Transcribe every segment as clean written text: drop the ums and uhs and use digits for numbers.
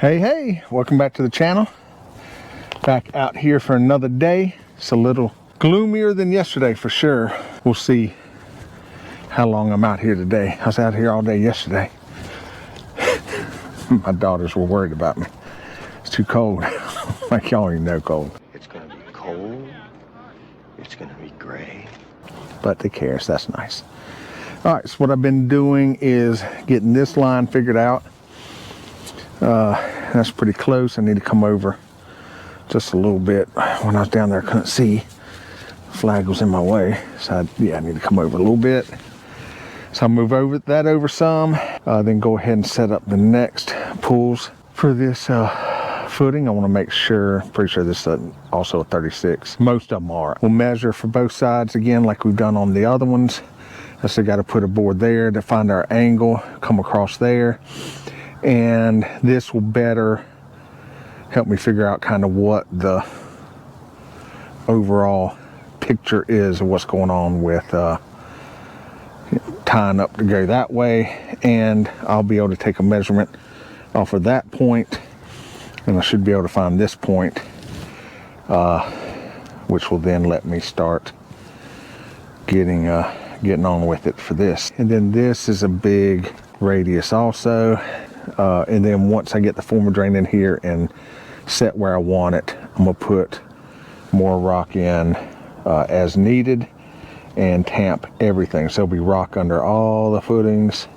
Hey, welcome back to the channel. Back out here for another day. It's a little gloomier than yesterday for sure. We'll see how long I'm out here today. I was out here all day yesterday. My daughters were worried about me. It's too cold. Like y'all already know cold. It's gonna be cold. It's gonna be gray. But they care, so that's nice. All right, so what I've been doing is getting this line figured out. That's pretty close. I need to come over just a little bit. When I was down there, I couldn't see. The flag was in my way. So I need to come over a little bit. So I'll move over some. Then go ahead and set up the next pulls for this footing. I want to make sure, pretty sure this is also a 36. Most of them are. We'll measure for both sides again like we've done on the other ones. I still got to put a board there to find our angle, come across there. And this will better help me figure out kind of what the overall picture is of what's going on with tying up to go that way. And I'll be able to take a measurement off of that point, and I should be able to find this point, which will then let me start getting on with it for this. And then this is a big radius also. And then once I get the former drain in here and set where I want it, I'm gonna put more rock in as needed and tamp everything. So it'll be rock under all the footings.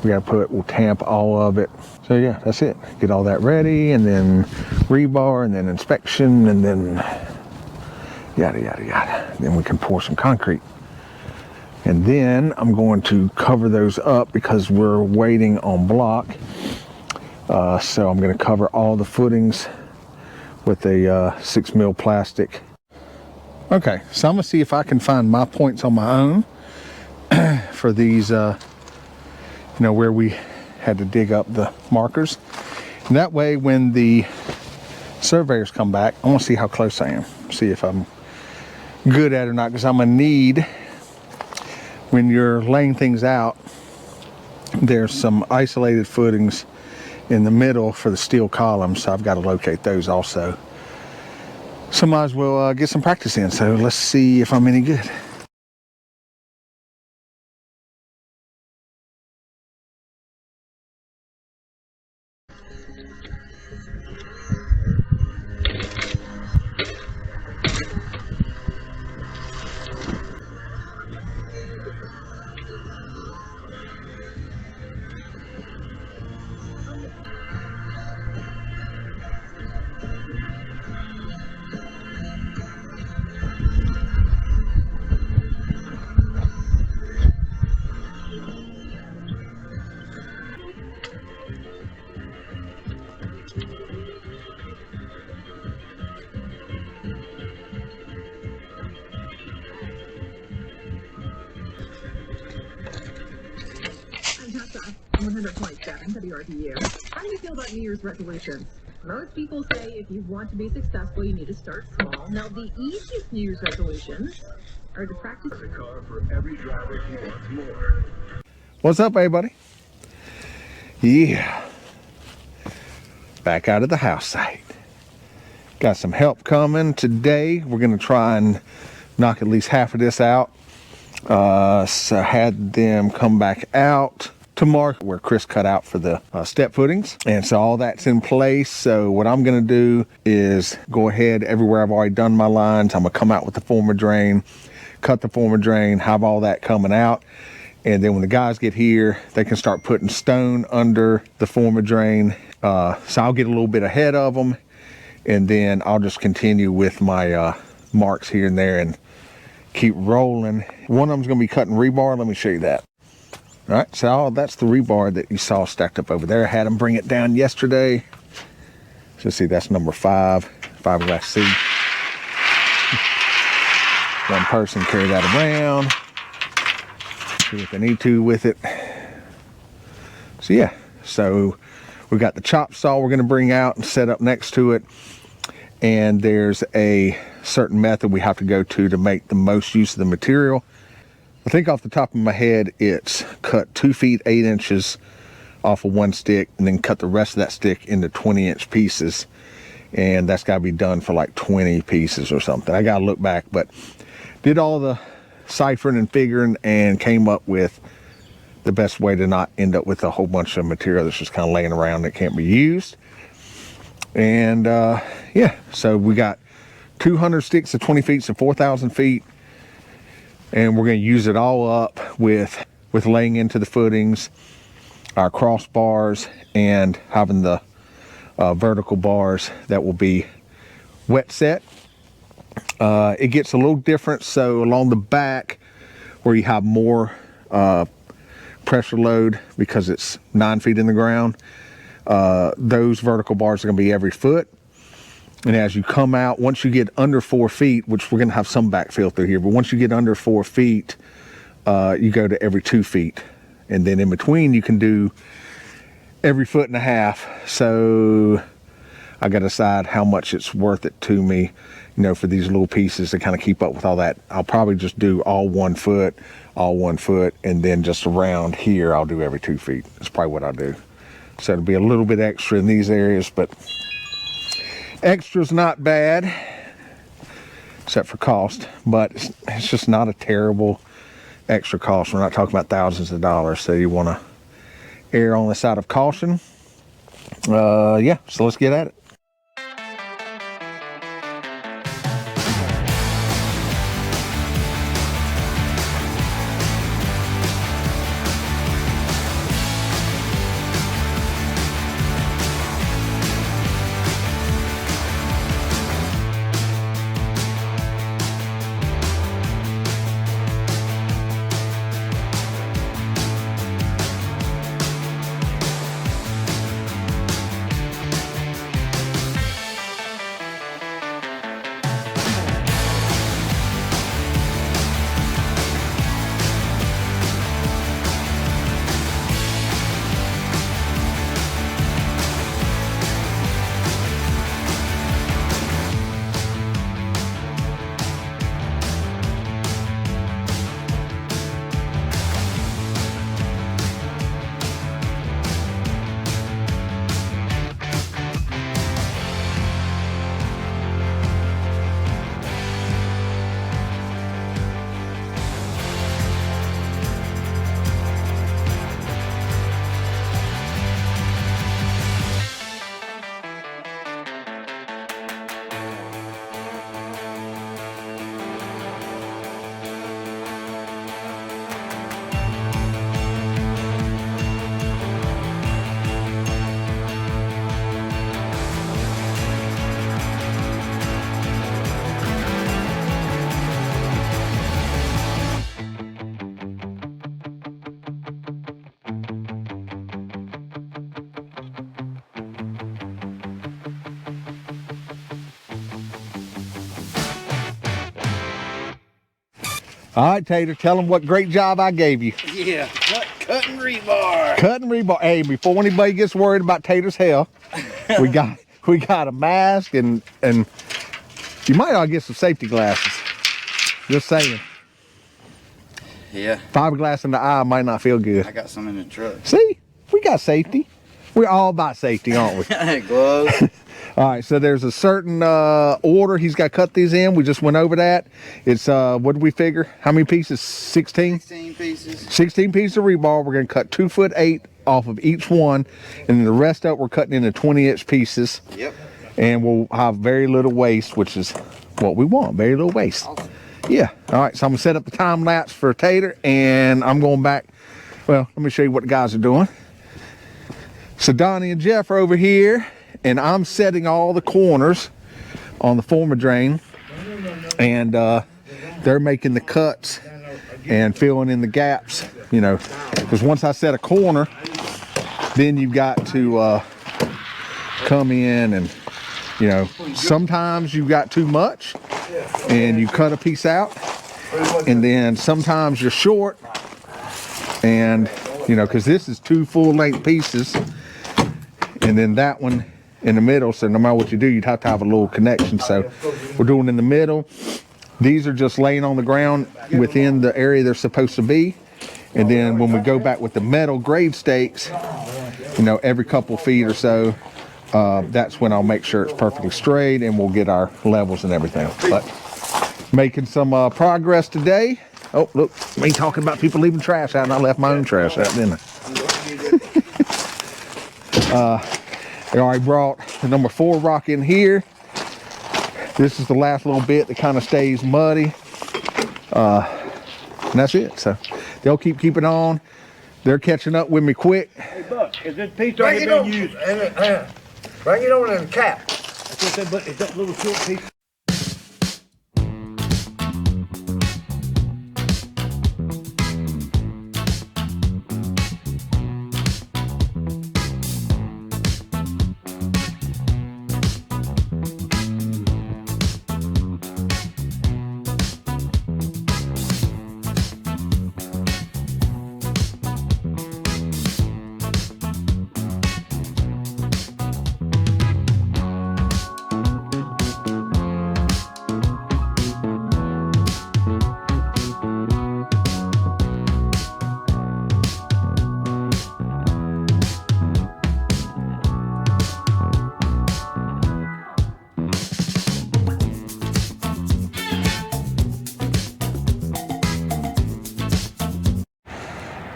We'll tamp all of it. So yeah, that's it. Get all that ready, and then rebar, and then inspection, and then yada, yada, yada. Then we can pour some concrete. And then I'm going to cover those up because we're waiting on block. So I'm going to cover all the footings with a 6 mil plastic. Okay, so I'm going to see if I can find my points on my own for these, where we had to dig up the markers. And that way, when the surveyors come back, I want to see how close I am. See if I'm good at it or not, because I'm going to need, when you're laying things out, there's some isolated footings in the middle for the steel columns, so I've got to locate those also. So might as well get some practice in. So let's see if I'm any good. I'm 127 WRDU. How do you feel about New Year's resolutions? Most people say if you want to be successful, you need to start small. Now, the easiest New Year's resolutions are to practice a car for every driver who wants more. What's up, everybody? Yeah. Back out of the house site. Got some help coming today. We're going to try and knock at least half of this out. So I had them come back out to mark where Chris cut out for the step footings, and so all that's in place. So what I'm going to do is go ahead everywhere I've already done my lines. I'm going to come out with the former drain, cut the former drain, have all that coming out, and then when the guys get here, they can start putting stone under the former drain. So I'll get a little bit ahead of them, and then I'll just continue with my marks here and there and keep rolling. One of them's going to be cutting rebar. Let me show you that. All right, so that's the rebar that you saw stacked up over there. I had them bring it down yesterday. So see, that's number 5, fiberglass C. One person carry that around, see what they need to with it. So yeah, so we've got the chop saw we're going to bring out and set up next to it. And there's a certain method we have to go to make the most use of the material. I think off the top of my head, it's cut 2 feet 8 inches off of one stick, and then cut the rest of that stick into 20-inch pieces. And that's got to be done for like 20 pieces or something. I got to look back, but did all the ciphering and figuring and came up with the best way to not end up with a whole bunch of material that's just kind of laying around that can't be used. And yeah, so we got 200 sticks of 20 feet, so 4,000 feet. And we're going to use it all up with laying into the footings, our crossbars, and having the vertical bars that will be wet set. It gets a little different, so along the back where you have more pressure load because it's 9 feet in the ground, those vertical bars are going to be every foot. And as you come out, once you get under 4 feet, which we're going to have some backfill through here, but once you get under 4 feet, you go to every 2 feet. And then in between, you can do every 1.5 feet. So I got to decide how much it's worth it to me, you know, for these little pieces to kind of keep up with all that. I'll probably just do all 1 foot, and then just around here, I'll do every 2 feet. That's probably what I'll do. So it'll be a little bit extra in these areas, but extra's not bad, except for cost, but it's just not a terrible extra cost. We're not talking about thousands of dollars, so you want to err on the side of caution. Yeah, so let's get at it. All right, Tater, tell them what great job I gave you. Yeah, cutting rebar. Cutting rebar. Hey, before anybody gets worried about Tater's health, we got a mask and you might ought to get some safety glasses. Just saying. Yeah. Fiberglass in the eye might not feel good. I got some in the truck. See, we got safety. We're all about safety, aren't we? Gloves. All right, so there's a certain order he's got to cut these in. We just went over that. It's, what did we figure? How many pieces? 16? 16 pieces. 16 pieces of rebar. We're going to cut 2'8" off of each one. And then the rest of it, we're cutting into 20-inch pieces. Yep. And we'll have very little waste, which is what we want. Very little waste. Awesome. Yeah. All right, so I'm going to set up the time lapse for Tater. And I'm going back. Well, let me show you what the guys are doing. So Donnie and Jeff are over here. And I'm setting all the corners on the former drain, and they're making the cuts and filling in the gaps, you know, because once I set a corner, then you've got to come in and, you know, sometimes you've got too much and you cut a piece out, and then sometimes you're short, and, you know, because this is 2 full-length pieces, and then that one in the middle, so no matter what you do, you'd have to have a little connection. So we're doing in the middle. These are just laying on the ground within the area they're supposed to be. And then when we go back with the metal grade stakes, you know, every couple feet or so, that's when I'll make sure it's perfectly straight and we'll get our levels and everything. But making some progress today. Oh, look, me talking about people leaving trash out, and I left my own trash out, didn't I? I already brought the number 4 rock in here. This is the last little bit that kind of stays muddy. And that's it. So they'll keep it on. They're catching up with me quick. Hey, Buck, is this piece already been used? Bring it on in the cap. That's what I said, but it's that little short piece.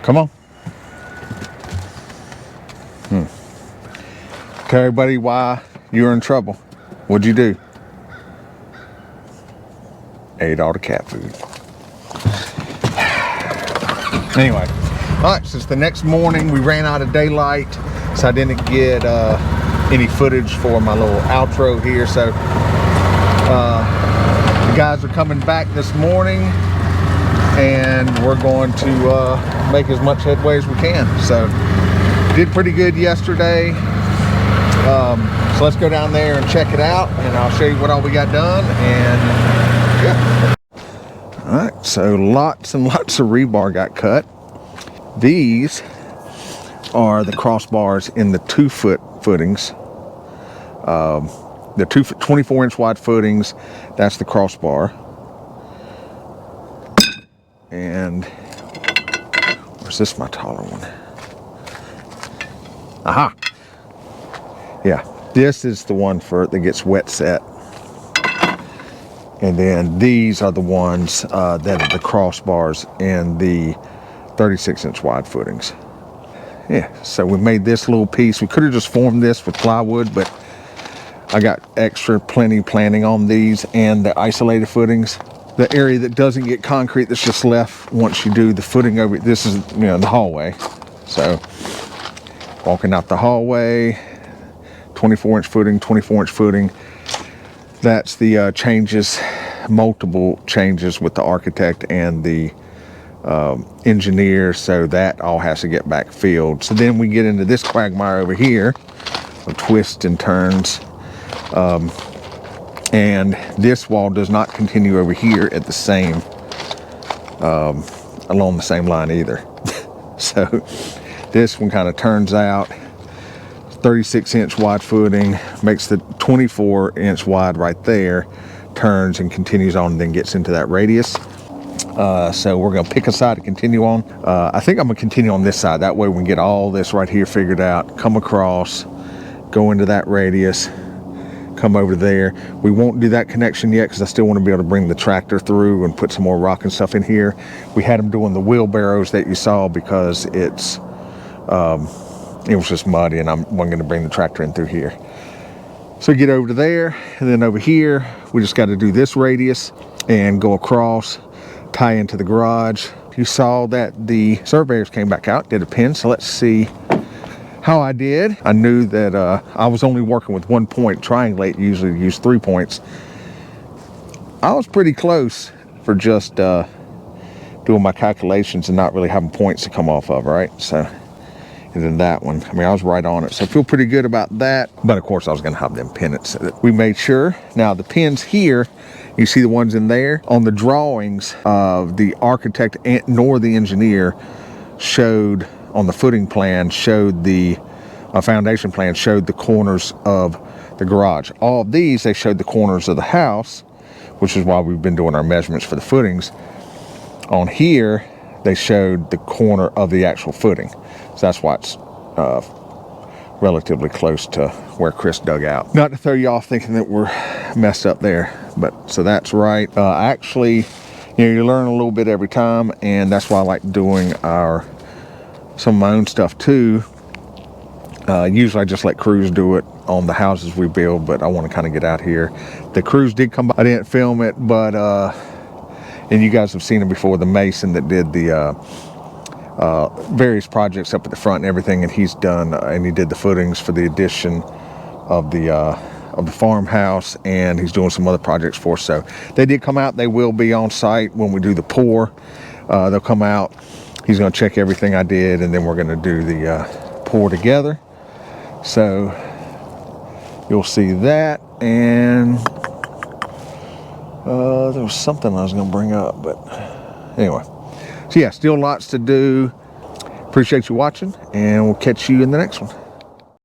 Come on. Tell everybody why you're in trouble. What'd you do? Ate all the cat food. Anyway, all right, since the next morning we ran out of daylight, so I didn't get any footage for my little outro here. So the guys are coming back this morning and we're going to make as much headway as we can. So did pretty good yesterday. So let's go down there and check it out, and I'll show you what all we got done. And yeah. All right, so lots and lots of rebar got cut. These are the crossbars in the 2-foot footings. The 24-inch wide footings, that's the crossbar. And where's this, my taller one? Aha! Yeah, this is the one that gets wet set. And then these are the ones that are the crossbars in the 36-inch wide footings. Yeah, so we made this little piece. We could have just formed this with plywood, but I got plenty planning on these and the isolated footings. The area that doesn't get concrete that's just left once you do the footing over, this is, you know, the hallway. So walking out the hallway, 24-inch footing, 24-inch footing. That's the changes, multiple changes with the architect and the engineer, so that all has to get back filled. So then we get into this quagmire over here of twists and turns. And this wall does not continue over here at the same, along the same line either. So this one kind of turns out, 36-inch wide footing, makes the 24-inch wide right there, turns and continues on, and then gets into that radius. So we're gonna pick a side to continue on. I think I'm gonna continue on this side. That way we can get all this right here figured out, come across, go into that radius, come over there. We won't do that connection yet because I still want to be able to bring the tractor through and put some more rock and stuff in here. We had them doing the wheelbarrows that you saw because it was just muddy and I wasn't going to bring the tractor in through here. So get over to there, and then over here we just got to do this radius and go across, tie into the garage. You saw that the surveyors came back out, did a pin, so let's see how I did. I knew that I was only working with 1 point. Triangulate, usually use 3 points. I was pretty close for just doing my calculations and not really having points to come off of, right? So, and then that one, I mean, I was right on it. So I feel pretty good about that. But of course I was gonna have them pin it, so that we made sure. Now the pins here, you see the ones in there? On the drawings of the architect nor the engineer showed, on the footing plan, showed the foundation plan, showed the corners of the garage. All of these, they showed the corners of the house, which is why we've been doing our measurements for the footings. On here, they showed the corner of the actual footing. So that's why it's relatively close to where Chris dug out. Not to throw you off thinking that we're messed up there, but so that's right. Actually, you know, you learn a little bit every time, and that's why I like doing some of my own stuff too. Usually I just let crews do it on the houses we build, but I want to kind of get out here. The crews did come by. I didn't film it, but and you guys have seen it before, the mason that did the various projects up at the front and everything, and he's done and he did the footings for the addition of the farmhouse, and he's doing some other projects for us. So they did come out. They will be on site when we do the pour. They'll come out. He's going to check everything I did, and then we're going to do the pour together. So you'll see that. And there was something I was going to bring up, but anyway. So yeah, still lots to do. Appreciate you watching, and we'll catch you in the next one.